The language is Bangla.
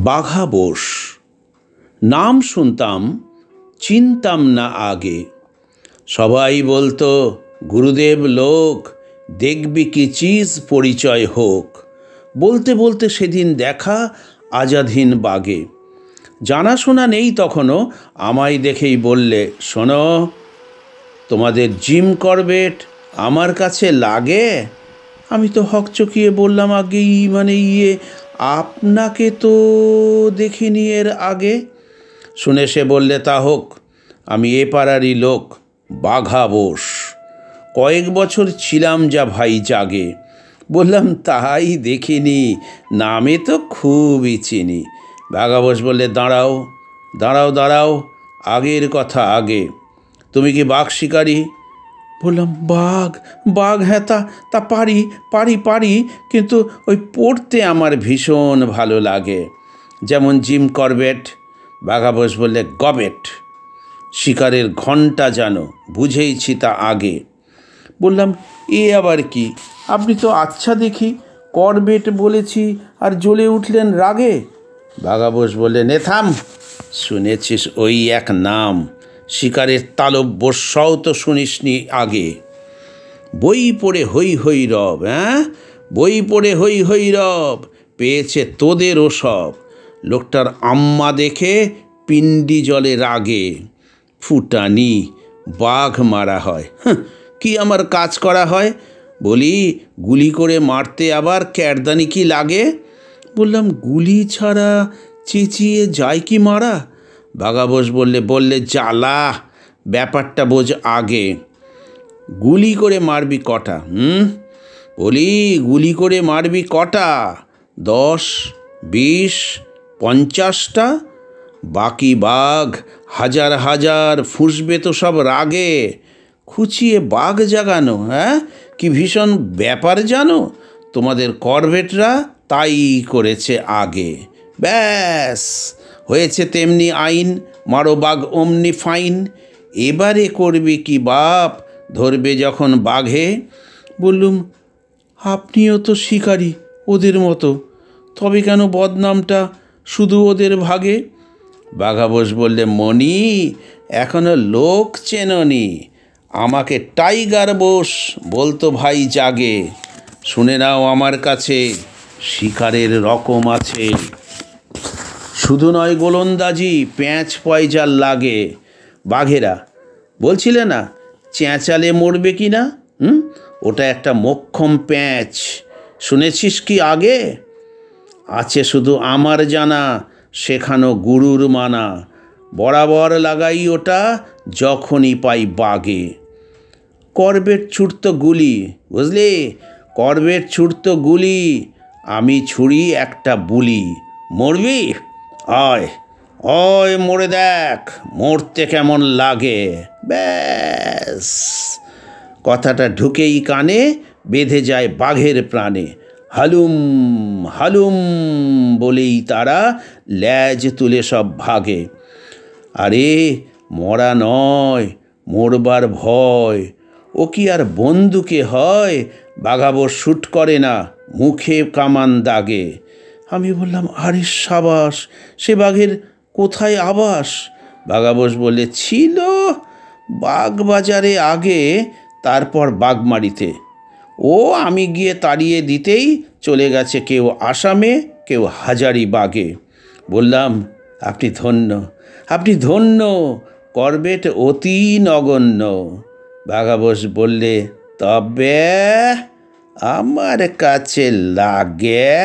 বাঘা বোস নাম শুনতাম, চিনতাম না আগে। সবাই বলতো গুরুদেব লোক, দেখবি কি চিজ পরিচয় হোক। বলতে বলতে সেদিন দেখা আজাদহীন বাগে। জানাশোনা নেই তখনও, আমায় দেখেই বললে, শোনো, তোমাদের জিম করবেট আমার কাছে লাগে? আমি তো হকচকিয়ে বললাম, আগেই আপনাকে তো দেখিনি এর আগে। শুনে সে বললে, তা হোক, আমি এ পাড়ারই লোক, বাঘা বোস। কয়েক বছর ছিলাম যা ভাই জাগে। বললাম, তাই দেখিনি, নামে তো খুবই চিনি। বাঘা বোস বললে, দাঁড়াও দাঁড়াও দাঁড়াও, আগের কথা আগে। তুমি কি বাঘ শিকারী? বললাম, বাঘ বাঘ হ্যাঁ, তা পারি পারি পারি, কিন্তু ওই পড়তে আমার ভীষণ ভালো লাগে, যেমন জিম করবেট। বাঘা বোস বললে, গবেট। শিকারের ঘণ্টা জানো, বুঝেইছি তা আগে। বললাম, এ আবার কি? আপনি তো আচ্ছা দেখি করবেট বলেছি আর জ্বলে উঠলেন রাগে। বাঘা বোস বললে, নে থাম, শুনেছিস ওই এক নাম, শিকারের তালব্যস্যও তো শুনিসনি আগে। বই পড়ে হই হই রব, বই পড়ে হই হই রব, পেয়েছে তোদেরও সব। লোকটার আম্মা দেখে পিণ্ডি জলে রাগে। ফুটানি, বাঘ মারা হয়, কি আমার কাজ করা হয়? বলি, গুলি করে মারতে আবার ক্যারদানি কি লাগে? বললাম, গুলি ছাড়া চেঁচিয়ে যায় কি মারা? বাঘা বোস বললে জ্বালা, ব্যাপারটা বোঝ আগে। গুলি করে মারবি কটা? বলি, গুলি করে মারবি কটা? 10, 20, 50টা? বাকি বাঘ হাজার হাজার ফুঁসবে তো সব রাগে। খুঁচিয়ে বাঘ জাগানো, কি ভীষণ ব্যাপার জানো? তোমাদের করবেটরা তাই করেছে আগে। ব্যাস, হয়েছে তেমনি আইন, মারো বাঘ অমনি ফাইন। এবারে করবে কি বাপ, ধরবে যখন বাঘে? বললুম, আপনিও তো শিকারী ওদের মতো, তবে কেন বদনামটা শুধু ওদের ভাগে? বাঘা বোস বললে, মণি, এখনো লোক চেননি, আমাকে টাইগার বোস বলতো ভাই জাগে। শুনে নাও আমার কাছে শিকারের রকম আছে, শুধু নয় গোলন্দাজি, প্যাঁচ পয়জাল লাগে। বাঘেরা বলছিলে না চেঁচালে মরবে কি না? ওটা একটা মোক্ষম প্যাঁচ, শুনেছিস কি আগে? আছে শুধু আমার জানা, শেখানো গুরুর মানা। বরাবর লাগাই ওটা যখনই পাই বাগে। করবেট ছুটতো গুলি, বুঝলি, করবেট ছুটতো গুলি, আমি ছুরি একটা বুলি। মরবি? আয় অয়, মরে দেখ মরতে কেমন লাগে। ব্যাস, কথাটা ঢুকেই কানে, বেঁধে যায় বাঘের প্রাণে। হালুম হালুম বলেই তারা ল্যাজ তুলে সব ভাগে। আরে মরা নয়, মরবার ভয়, ও কি আর বন্দুকে হয়? বাঘা বোস শুট করে না, মুখে কামান দাগে। আমি বললাম, আরে সাবাস, সে বাঘের কোথায় আবাস? বাঘা বোস বলে, ছিল বাঘ বাজারে আগে, তারপর বাঘমারিতে। ও আমি গিয়ে তাড়িয়ে দিতেই চলে গেছে, কেউ আসামে, কেউ হাজারিবাগে। বললাম, আপনি ধন্য, আপনি ধন্য, করবেট অতি নগণ্য। বাঘা বোস বললে, তবে আমার কাছে লাগে।